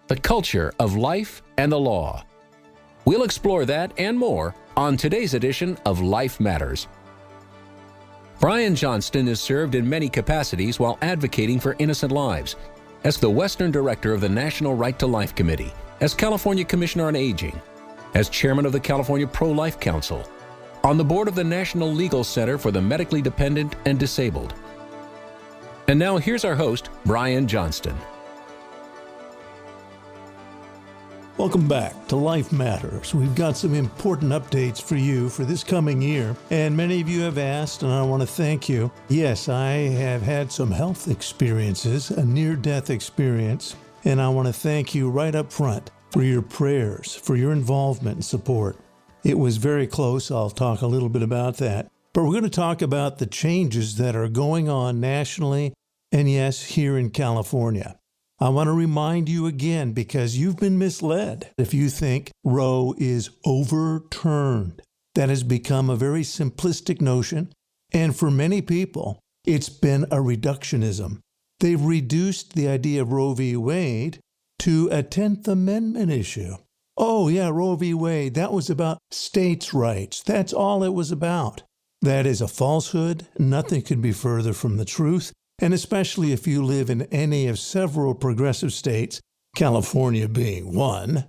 the culture of life and the law. We'll explore that and more on today's edition of Life Matters. Brian Johnston has served in many capacities while advocating for innocent lives, as the Western Director of the National Right to Life Committee, as California Commissioner on Aging, as Chairman of the California Pro-Life Council, on the board of the National Legal Center for the Medically Dependent and Disabled. And now here's our host, Brian Johnston. Welcome back to Life Matters. We've got some important updates for you for this coming year, and many of you have asked, and I want to thank you. Yes, I have had some health experiences, a near-death experience, and I want to thank you right up front for your prayers, for your involvement and support. It was very close. I'll talk a little bit about that. But we're going to talk about the changes that are going on nationally and, yes, here in California. I want to remind you again, because you've been misled if you think Roe is overturned. That has become a very simplistic notion, and for many people, it's been a reductionism. They've reduced the idea of Roe v. Wade to a 10th Amendment issue. Oh, yeah, Roe v. Wade, that was about states' rights. That's all it was about. That is a falsehood. Nothing could be further from the truth. And especially if you live in any of several progressive states, California being one,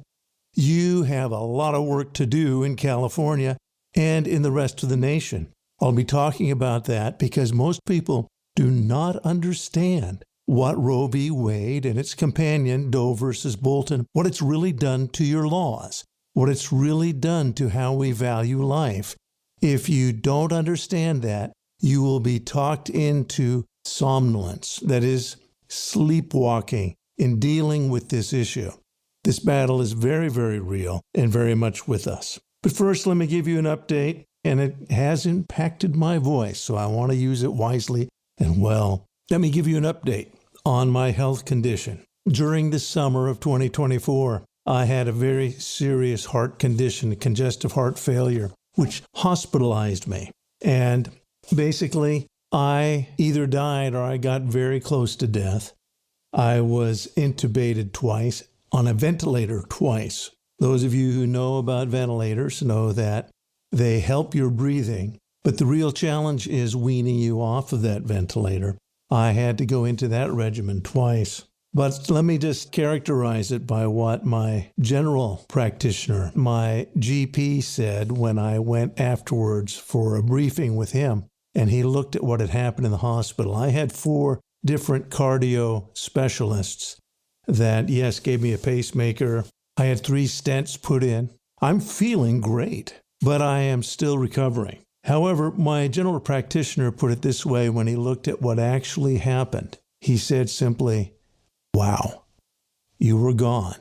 you have a lot of work to do in California and in the rest of the nation. I'll be talking about that because most people do not understand what Roe v. Wade and its companion, Doe versus Bolton, what it's really done to your laws, what it's really done to how we value life. If you don't understand that, you will be talked into somnolence, that is, sleepwalking in dealing with this issue. This battle is very, very real and very much with us. But first, let me give you an update, and it has impacted my voice, so I want to use it wisely and well. Let me give you an update on my health condition. During the summer of 2024, I had a very serious heart condition, congestive heart failure, which hospitalized me. And basically, I either died or I got very close to death. I was intubated twice, on a ventilator twice. Those of you who know about ventilators know that they help your breathing, but the real challenge is weaning you off of that ventilator. I had to go into that regimen twice. But let me just characterize it by what my general practitioner, my GP, said when I went afterwards for a briefing with him. And he looked at what had happened in the hospital. I had 4 different cardio specialists that, yes, gave me a pacemaker. I had 3 stents put in. I'm feeling great, but I am still recovering. However, my general practitioner put it this way when he looked at what actually happened. He said simply, "Wow, you were gone."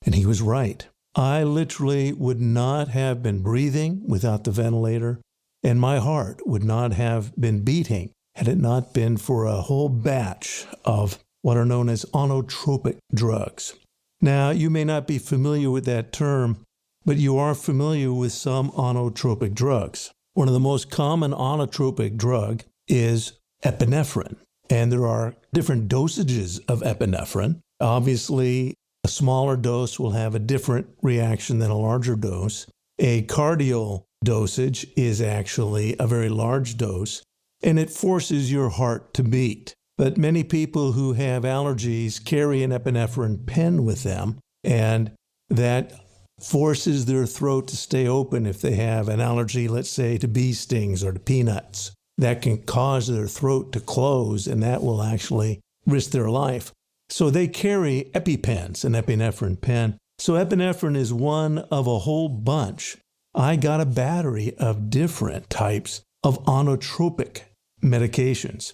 And he was right. I literally would not have been breathing without the ventilator. And my heart would not have been beating had it not been for a whole batch of what are known as inotropic drugs. Now, you may not be familiar with that term, but you are familiar with some inotropic drugs. One of the most common inotropic drug is epinephrine. And there are different dosages of epinephrine. Obviously, a smaller dose will have a different reaction than a larger dose. A cardial dosage is actually a very large dose, and it forces your heart to beat. But many people who have allergies carry an epinephrine pen with them, and that forces their throat to stay open if they have an allergy, let's say, to bee stings or to peanuts. That can cause their throat to close, and that will actually risk their life. So they carry EpiPens, an epinephrine pen. So epinephrine is one of a whole bunch. I got a battery of different types of inotropic medications.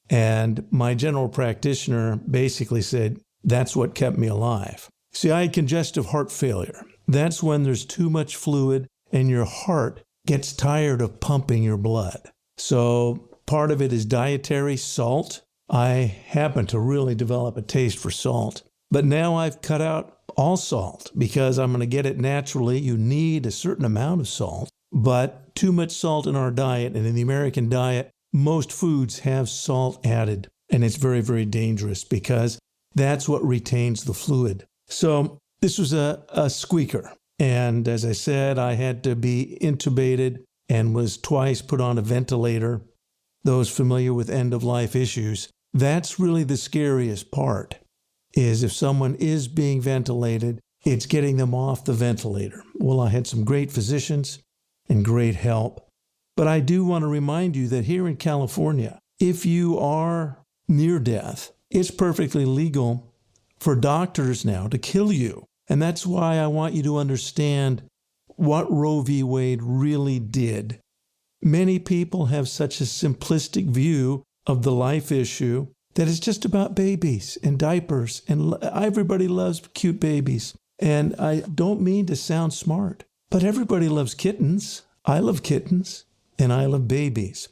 And my general practitioner basically said, that's what kept me alive. See, I had congestive heart failure. That's when there's too much fluid and your heart gets tired of pumping your blood. So part of it is dietary salt. I happen to really develop a taste for salt. But now I've cut out all salt because I'm going to get it naturally. You need a certain amount of salt, but too much salt in our diet, and in the American diet, most foods have salt added, and it's very, very dangerous because that's what retains the fluid. So this was a squeaker. And as I said, I had to be intubated and was twice put on a ventilator. Those familiar with end-of-life issues, that's really the scariest part, is if someone is being ventilated, it's getting them off the ventilator. Well, I had some great physicians and great help. But I do want to remind you that here in California, if you are near death, it's perfectly legal for doctors now to kill you. And that's why I want you to understand what Roe v. Wade really did. Many people have such a simplistic view of the life issue that it's just about babies and diapers, and everybody loves cute babies. And I don't mean to sound smart, but everybody loves kittens. I love kittens, and I love babies.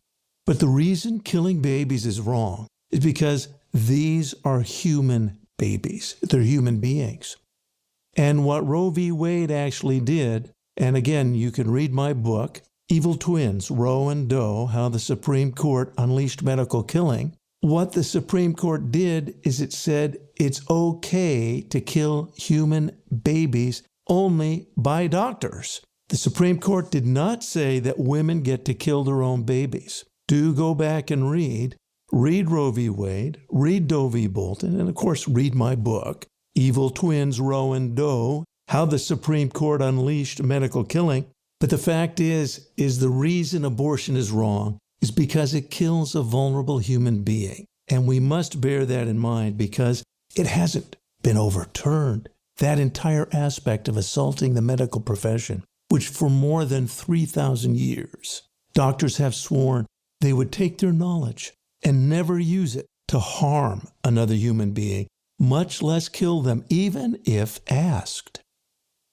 But the reason killing babies is wrong is because these are human babies. They're human beings. And what Roe v. Wade actually did, and again, you can read my book, Evil Twins, Roe and Doe, How the Supreme Court Unleashed Medical Killing. What the Supreme Court did is it said it's okay to kill human babies only by doctors. The Supreme Court did not say that women get to kill their own babies. Do go back and read Roe v. Wade, read Doe v. Bolton, and of course read my book, Evil Twins, Roe and Doe, How the Supreme Court Unleashed Medical Killing. But the fact is the reason abortion is wrong is because it kills a vulnerable human being. And we must bear that in mind because it hasn't been overturned. That entire aspect of assaulting the medical profession, which for more than 3,000 years, doctors have sworn they would take their knowledge and never use it to harm another human being, much less kill them, even if asked.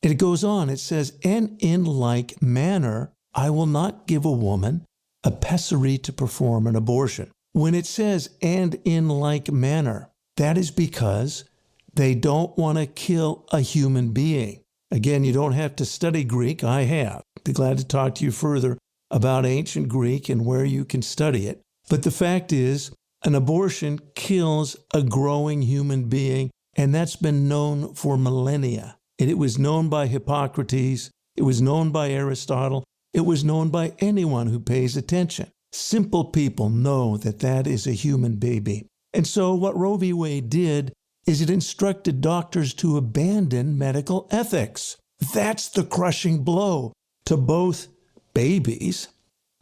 And it goes on, it says, and in like manner, I will not give a woman a pessary to perform an abortion. When it says, and in like manner, that is because they don't want to kill a human being. Again, you don't have to study Greek. I have. Be glad to talk to you further about ancient Greek and where you can study it. But the fact is, an abortion kills a growing human being, and that's been known for millennia. And it was known by Hippocrates, it was known by Aristotle, it was known by anyone who pays attention. Simple people know that that is a human baby. And so what Roe v. Wade did is it instructed doctors to abandon medical ethics. That's the crushing blow to both babies,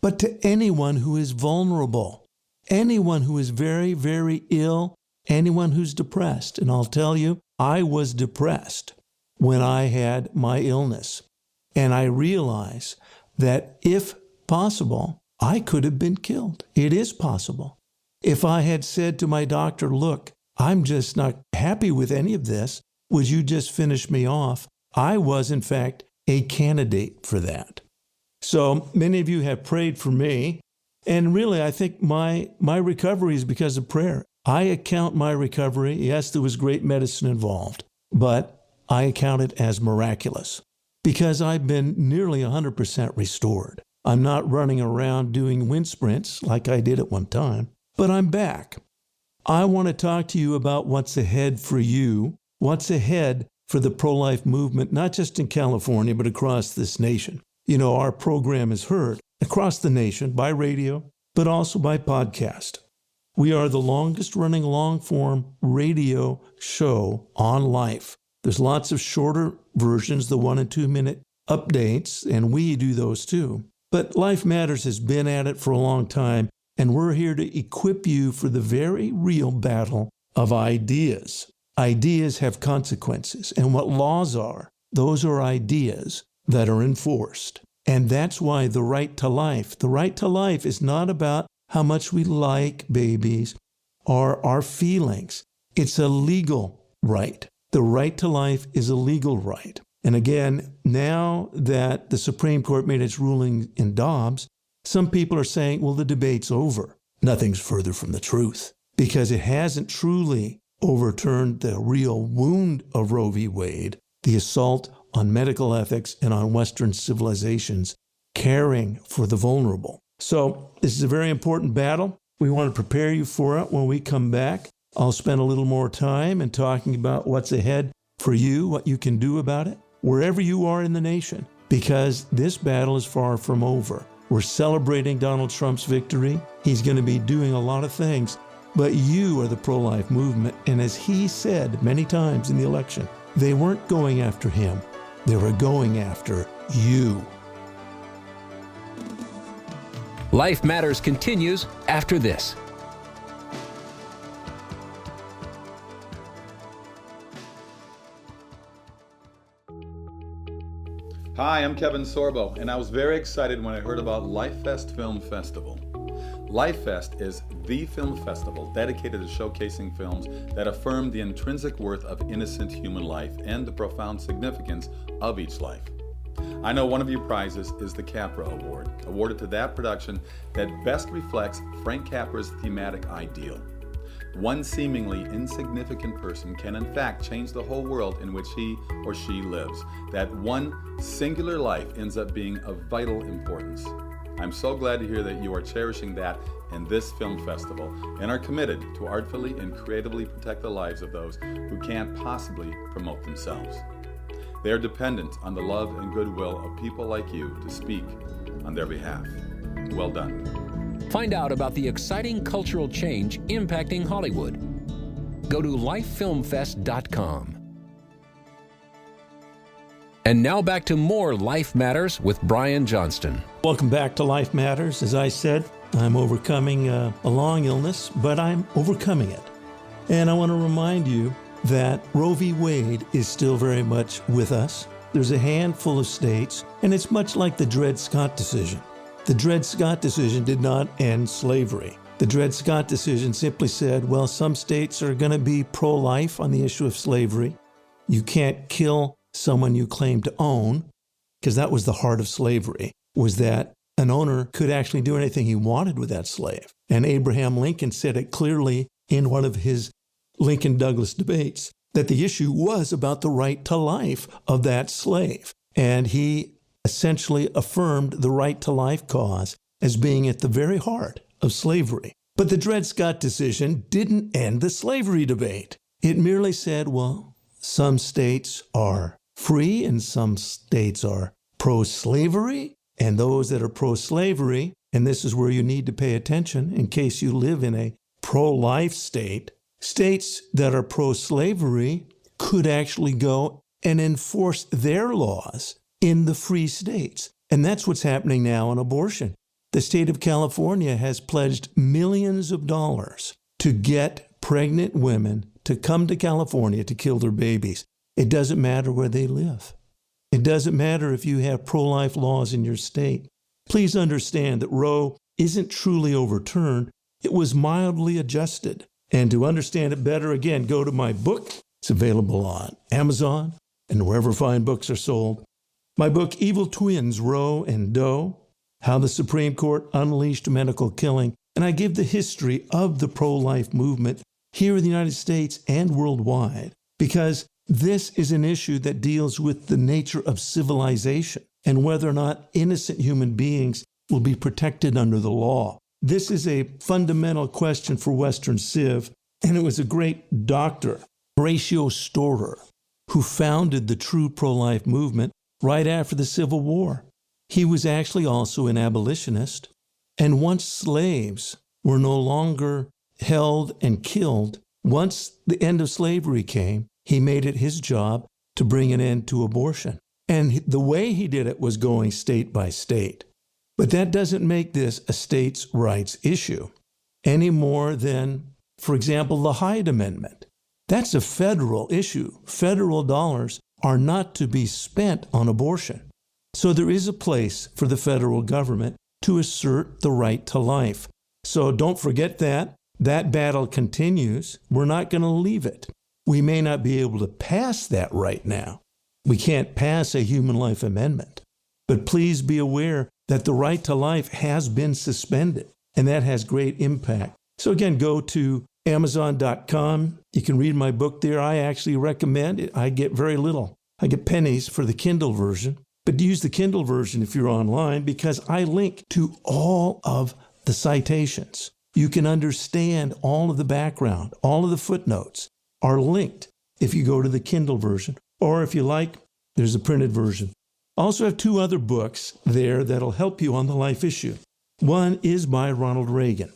but to anyone who is vulnerable, anyone who is very, very ill, anyone who's depressed. And I'll tell you, I was depressed when I had my illness. And I realized that if possible, I could have been killed. It is possible. If I had said to my doctor, look, I'm just not happy with any of this, would you just finish me off? I was, in fact, a candidate for that. So many of you have prayed for me. And really, I think my recovery is because of prayer. I account my recovery, yes, there was great medicine involved, but I account it as miraculous because I've been nearly 100% restored. I'm not running around doing wind sprints like I did at one time, but I'm back. I want to talk to you about what's ahead for you, what's ahead for the pro-life movement, not just in California, but across this nation. You know, our program is heard across the nation by radio, but also by podcast. We are the longest running long-form radio show on life. There's lots of shorter versions, the 1 and 2 minute updates, and we do those too. But Life Matters has been at it for a long time, and we're here to equip you for the very real battle of ideas. Ideas have consequences, and what laws are, those are ideas that are enforced. And that's why the right to life is not about how much we like babies or our feelings. It's a legal right. The right to life is a legal right. And again, now that the Supreme Court made its ruling in Dobbs, some people are saying, well, the debate's over. Nothing's further from the truth because it hasn't truly overturned the real wound of Roe v. Wade, the assault on medical ethics and on Western civilizations, caring for the vulnerable. So this is a very important battle. We want to prepare you for it when we come back. I'll spend a little more time in talking about what's ahead for you, what you can do about it, wherever you are in the nation, because this battle is far from over. We're celebrating Donald Trump's victory. He's going to be doing a lot of things, but you are the pro-life movement. And as he said many times in the election, they weren't going after him. They were going after you. Life Matters continues after this. Hi, I'm Kevin Sorbo, and I was very excited when I heard about LifeFest Film Festival. LifeFest is the film festival dedicated to showcasing films that affirm the intrinsic worth of innocent human life and the profound significance of each life. I know one of your prizes is the Capra Award, awarded to that production that best reflects Frank Capra's thematic ideal. One seemingly insignificant person can in fact change the whole world in which he or she lives. That one singular life ends up being of vital importance. I'm so glad to hear that you are cherishing that in this film festival and are committed to artfully and creatively protect the lives of those who can't possibly promote themselves. They are dependent on the love and goodwill of people like you to speak on their behalf. Well done. Find out about the exciting cultural change impacting Hollywood. Go to lifefilmfest.com. And now back to more Life Matters with Brian Johnston. Welcome back to Life Matters. As I said, I'm overcoming a long illness, but I'm overcoming it. And I want to remind you that Roe v. Wade is still very much with us. There's a handful of states, and it's much like the Dred Scott decision. The Dred Scott decision did not end slavery. The Dred Scott decision simply said, well, some states are going to be pro-life on the issue of slavery. You can't kill someone you claim to own, because that was the heart of slavery, was that an owner could actually do anything he wanted with that slave. And Abraham Lincoln said it clearly in one of his Lincoln-Douglas debates, that the issue was about the right to life of that slave. And he essentially affirmed the right to life cause as being at the very heart of slavery. But the Dred Scott decision didn't end the slavery debate. It merely said, well, some states are free and some states are pro-slavery, and those that are pro-slavery, and this is where you need to pay attention in case you live in a pro-life state, states that are pro-slavery could actually go and enforce their laws in the free states. And that's what's happening now on abortion. The state of California has pledged millions of dollars to get pregnant women to come to California to kill their babies. It doesn't matter where they live. It doesn't matter if you have pro-life laws in your state. Please understand that Roe isn't truly overturned. It was mildly adjusted. And to understand it better, again, go to my book. It's available on Amazon and wherever fine books are sold. My book, Evil Twins, Roe and Doe, How the Supreme Court Unleashed Medical Killing. And I give the history of the pro-life movement here in the United States and worldwide, because this is an issue that deals with the nature of civilization and whether or not innocent human beings will be protected under the law. This is a fundamental question for Western Civ, and it was a great doctor, Horatio Storer, who founded the true pro-life movement right after the Civil War. He was actually also an abolitionist, and once slaves were no longer held and killed, once the end of slavery came, he made it his job to bring an end to abortion. And the way he did it was going state by state. But that doesn't make this a states' rights issue any more than, for example, the Hyde Amendment. That's a federal issue. Federal dollars are not to be spent on abortion. So there is a place for the federal government to assert the right to life. So don't forget that. That battle continues. We're not going to leave it. We may not be able to pass that right now. We can't pass a human life amendment. But please be aware that the right to life has been suspended, and that has great impact. So again, go to Amazon.com. You can read my book there. I actually recommend it. I get very little. I get pennies for the Kindle version, but use the Kindle version if you're online, because I link to all of the citations. You can understand all of the background. All of the footnotes are linked if you go to the Kindle version. Or if you like, there's a printed version. I also have 2 other books there that'll help you on the life issue. One is by Ronald Reagan,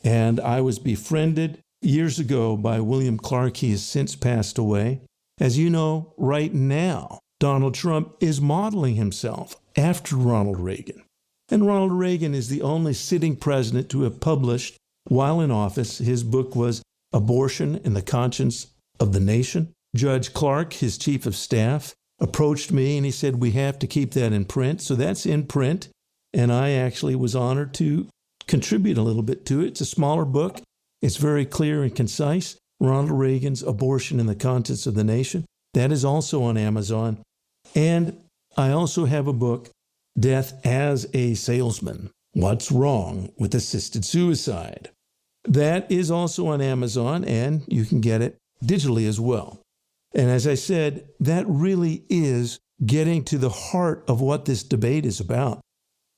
and I was befriended years ago by William Clark. He has since passed away. As you know, right now, Donald Trump is modeling himself after Ronald Reagan. And Ronald Reagan is the only sitting president to have published, while in office, his book was Abortion and the Conscience of the Nation. Judge Clark, his chief of staff, approached me and he said, we have to keep that in print. So that's in print. And I actually was honored to contribute a little bit to it. It's a smaller book. It's very clear and concise. Ronald Reagan's Abortion and the Conscience of the Nation. That is also on Amazon. And I also have a book, Death as a Salesman, What's Wrong with Assisted Suicide. That is also on Amazon, and you can get it digitally as well. And as I said, that really is getting to the heart of what this debate is about.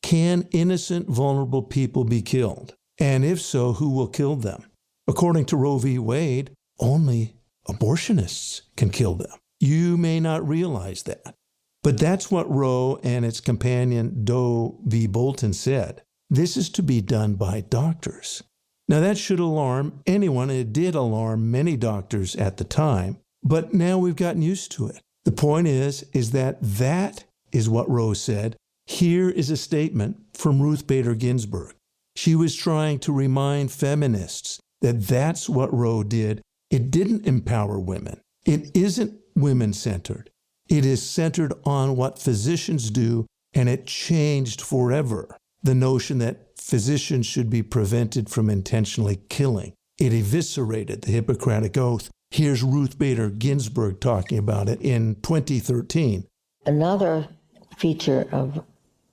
Can innocent, vulnerable people be killed? And if so, who will kill them? According to Roe v. Wade, only abortionists can kill them. You may not realize that. But that's what Roe and its companion Doe v. Bolton said. This is to be done by doctors. Now that should alarm anyone, and it did alarm many doctors at the time, but now we've gotten used to it. The point is that is what Roe said. Here is a statement from Ruth Bader Ginsburg. She was trying to remind feminists that that's what Roe did. It didn't empower women. It isn't women-centered. It is centered on what physicians do, and it changed forever the notion that physicians should be prevented from intentionally killing. It eviscerated the Hippocratic Oath. Here's Ruth Bader Ginsburg talking about it in 2013. Another feature of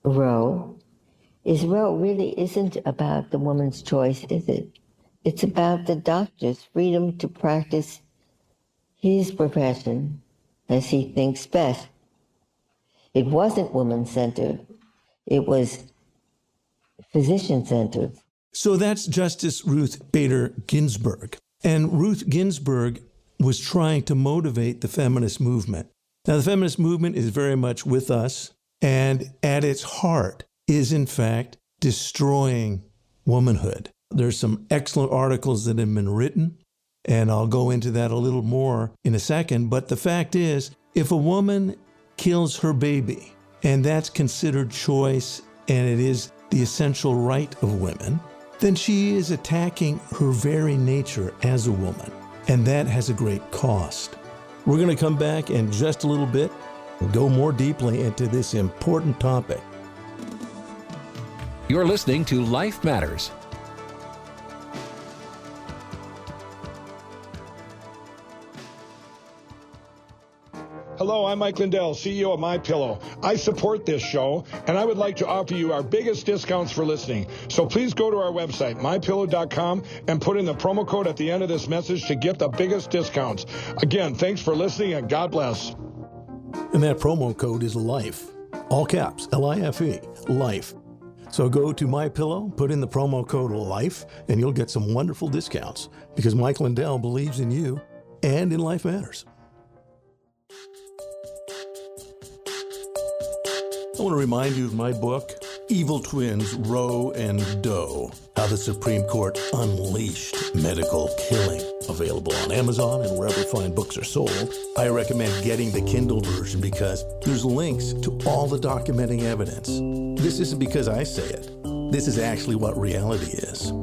Roe is Roe really isn't about the woman's choice, is it? It's about the doctor's freedom to practice his profession as he thinks best. It wasn't woman-centered. It was physician-centered. So that's Justice Ruth Bader Ginsburg. And Ruth Ginsburg was trying to motivate the feminist movement. Now, the feminist movement is very much with us, and at its heart is, in fact, destroying womanhood. There's some excellent articles that have been written, and I'll go into that a little more in a second. But the fact is, if a woman kills her baby, and that's considered choice, and it is the essential right of women, then she is attacking her very nature as a woman. And that has a great cost. We're going to come back in just a little bit and go more deeply into this important topic. You're listening to Life Matters. Hello, I'm Mike Lindell, CEO of MyPillow. I support this show, and I would like to offer you our biggest discounts for listening. So please go to our website, mypillow.com, and put in the promo code at the end of this message to get the biggest discounts. Again, thanks for listening, and God bless. And that promo code is LIFE. All caps, L-I-F-E, LIFE. So go to MyPillow, put in the promo code LIFE, and you'll get some wonderful discounts because Mike Lindell believes in you and in Life Matters. I want to remind you of my book, Evil Twins, Roe and Doe, How the Supreme Court Unleashed Medical Killing. Available on Amazon and wherever fine books are sold. I recommend getting the Kindle version because there's links to all the documenting evidence. This isn't because I say it. This is actually what reality is.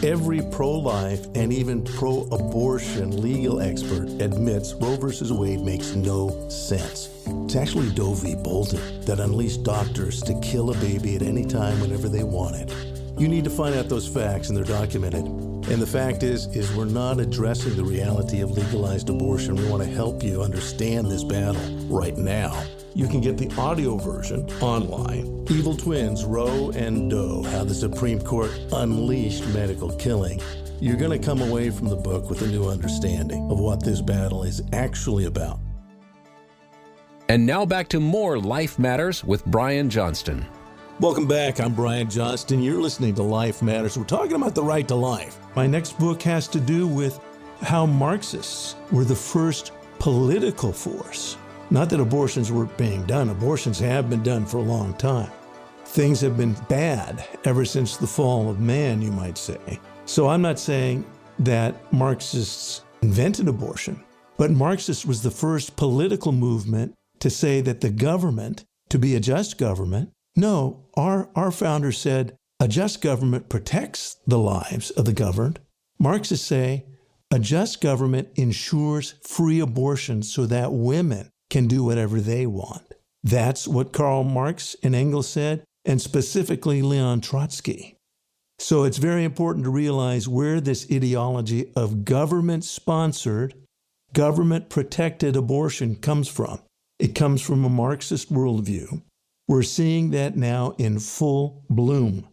Every pro-life and even pro-abortion legal expert admits Roe v. Wade makes no sense. It's actually Doe v. Bolton that unleashed doctors to kill a baby at any time whenever they wanted. You need to find out those facts, and they're documented. And the fact is we're not addressing the reality of legalized abortion. We want to help you understand this battle right now. You can get the audio version online. Evil Twins, Roe and Doe, How the Supreme Court Unleashed Medical Killing. You're going to come away from the book with a new understanding of what this battle is actually about. And now back to more Life Matters with Brian Johnston. Welcome back. I'm Brian Johnston. You're listening to Life Matters. We're talking about the right to life. My next book has to do with how Marxists were the first political force. Not that abortions weren't being done. Abortions have been done for a long time. Things have been bad ever since the fall of man, you might say. So I'm not saying that Marxists invented abortion, but Marxist was the first political movement to say that the government, to be a just government, no, our founders said a just government protects the lives of the governed. Marxists say a just government ensures free abortion so that women can do whatever they want. That's what Karl Marx and Engels said, and specifically Leon Trotsky. So it's very important to realize where this ideology of government-sponsored, government-protected abortion comes from. It comes from a Marxist worldview. We're seeing that now in full bloom.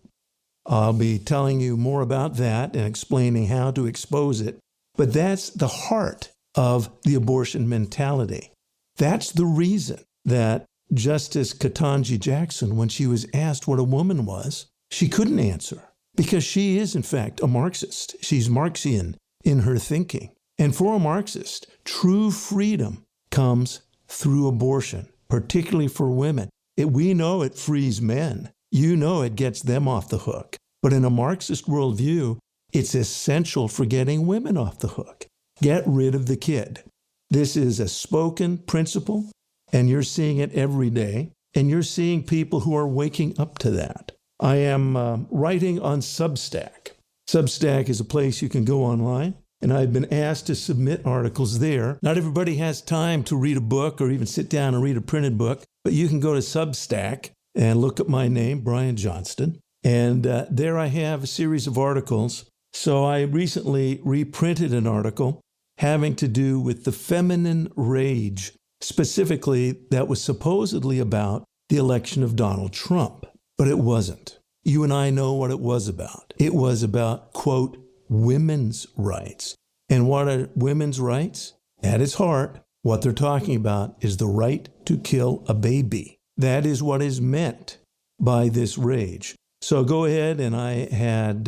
I'll be telling you more about that and explaining how to expose it, but that's the heart of the abortion mentality. That's the reason that Justice Ketanji Jackson, when she was asked what a woman was, she couldn't answer because she is, in fact, a Marxist. She's Marxian in her thinking. And for a Marxist, true freedom comes through abortion, particularly for women. We know it frees men. You know it gets them off the hook. But in a Marxist worldview, it's essential for getting women off the hook. Get rid of the kid. This is a spoken principle, and you're seeing it every day, and you're seeing people who are waking up to that. I am writing on Substack. Substack is a place you can go online, and I've been asked to submit articles there. Not everybody has time to read a book or even sit down and read a printed book, but you can go to Substack and look up my name, Brian Johnston, and there I have a series of articles. So I recently reprinted an article having to do with the feminine rage, specifically that was supposedly about the election of Donald Trump, but it wasn't. You and I know what it was about. It was about, quote, women's rights. And what are women's rights? At its heart, what they're talking about is the right to kill a baby. That is what is meant by this rage. So go ahead, and I had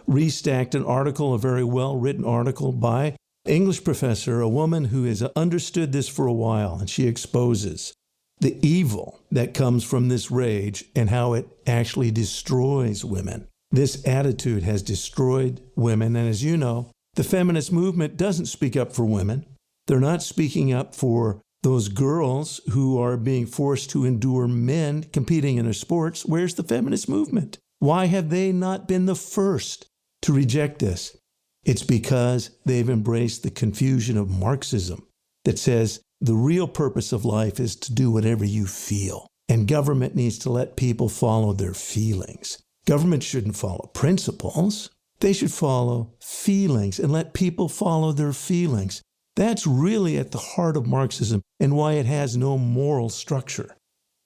restacked an article, a very well-written article by English professor, a woman who has understood this for a while, and she exposes the evil that comes from this rage and how it actually destroys women. This attitude has destroyed women, and as you know, the feminist movement doesn't speak up for women. They're not speaking up for those girls who are being forced to endure men competing in their sports. Where's the feminist movement? Why have they not been the first to reject this? It's because they've embraced the confusion of Marxism that says the real purpose of life is to do whatever you feel. And government needs to let people follow their feelings. Government shouldn't follow principles. They should follow feelings and let people follow their feelings. That's really at the heart of Marxism and why it has no moral structure.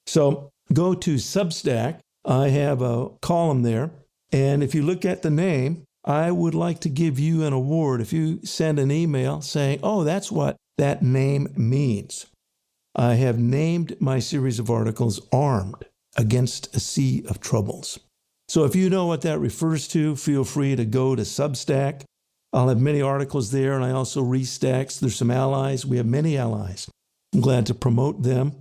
So go to Substack. I have a column there. And if you look at the name, I would like to give you an award if you send an email saying, oh, that's what that name means. I have named my series of articles Armed Against a Sea of Troubles. So if you know what that refers to, feel free to go to Substack. I'll have many articles there, and I also restacks. There's some allies. We have many allies. I'm glad to promote them.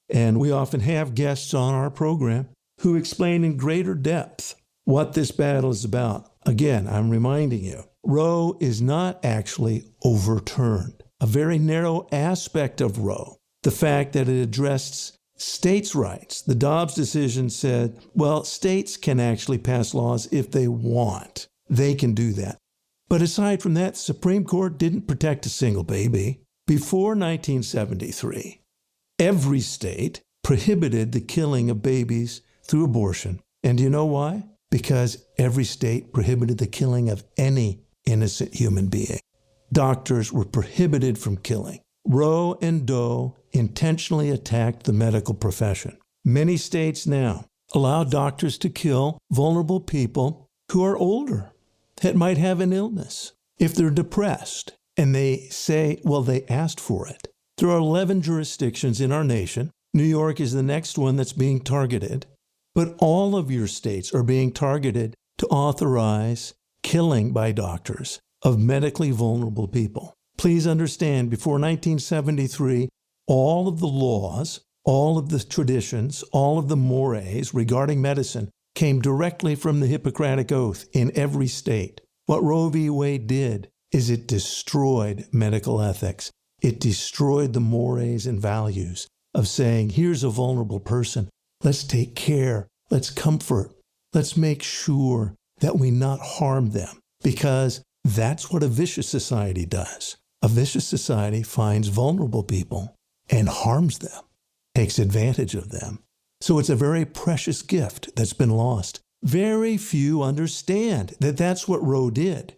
And we often have guests on our program who explain in greater depth what this battle is about. Again, I'm reminding you, Roe is not actually overturned. A very narrow aspect of Roe, the fact that it addressed states' rights. The Dobbs decision said, well, states can actually pass laws if they want. They can do that. But aside from that, the Supreme Court didn't protect a single baby. Before 1973, every state prohibited the killing of babies through abortion. And do you know why? Because every state prohibited the killing of any innocent human being. Doctors were prohibited from killing. Roe and Doe intentionally attacked the medical profession. Many states now allow doctors to kill vulnerable people who are older, that might have an illness, if they're depressed. And they say, well, they asked for it. There are 11 jurisdictions in our nation. New York is the next one that's being targeted. But all of your states are being targeted to authorize killing by doctors of medically vulnerable people. Please understand, before 1973, all of the laws, all of the traditions, all of the mores regarding medicine came directly from the Hippocratic Oath in every state. What Roe v. Wade did is it destroyed medical ethics. It destroyed the mores and values of saying, here's a vulnerable person. Let's take care. Let's comfort. Let's make sure that we not harm them, because that's what a vicious society does. A vicious society finds vulnerable people and harms them, takes advantage of them. So it's a very precious gift that's been lost. Very few understand that that's what Roe did.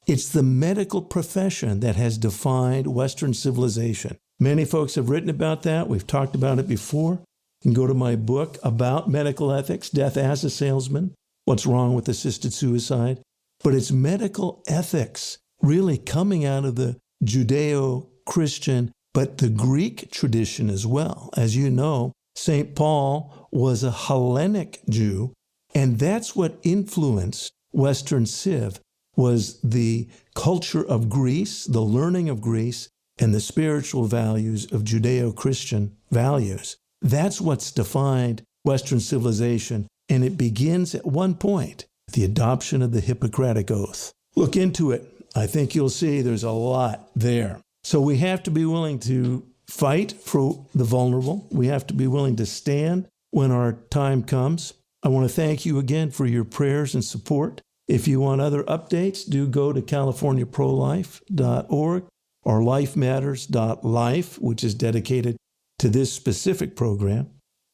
It's the medical profession that has defined Western civilization. Many folks have written about that. We've talked about it before. You can go to my book about medical ethics, Death as a Salesman, What's Wrong with Assisted Suicide. But it's medical ethics really coming out of the Judeo-Christian, but the Greek tradition as well. As you know, St. Paul was a Hellenic Jew, and that's what influenced Western Civ, was the culture of Greece, the learning of Greece, and the spiritual values of Judeo-Christian values. That's what's defined Western civilization, and it begins at one point, the adoption of the Hippocratic Oath. Look into it. I think you'll see there's a lot there. So we have to be willing to fight for the vulnerable. We have to be willing to stand when our time comes. I want to thank you again for your prayers and support. If you want other updates, do go to californiaprolife.org or lifematters.life, which is dedicated to this specific program.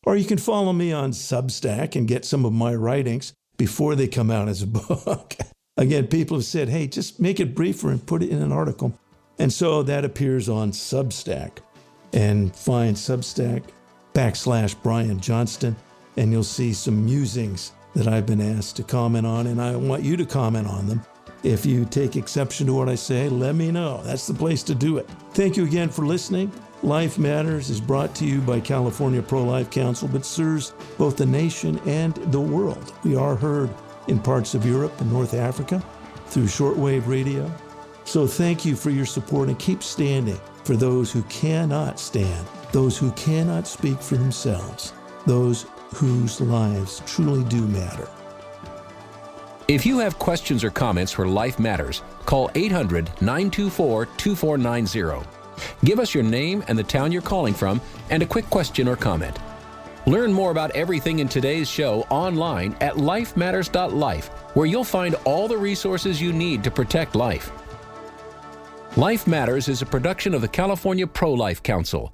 Or you can follow me on Substack and get some of my writings before they come out as a book. Again, people have said, hey, just make it briefer and put it in an article. And so that appears on Substack. And find Substack /Brian Johnston, and you'll see some musings that I've been asked to comment on, and I want you to comment on them. If you take exception to what I say, let me know. That's the place to do it. Thank you again for listening. Life Matters is brought to you by California Pro-Life Council, but serves both the nation and the world. We are heard in parts of Europe and North Africa through shortwave radio. So thank you for your support, and keep standing for those who cannot stand, those who cannot speak for themselves, those whose lives truly do matter. If you have questions or comments for Life Matters, call 800-924-2490. Give us your name and the town you're calling from, and a quick question or comment. Learn more about everything in today's show online at lifematters.life, where you'll find all the resources you need to protect life. Life Matters is a production of the California Pro-Life Council.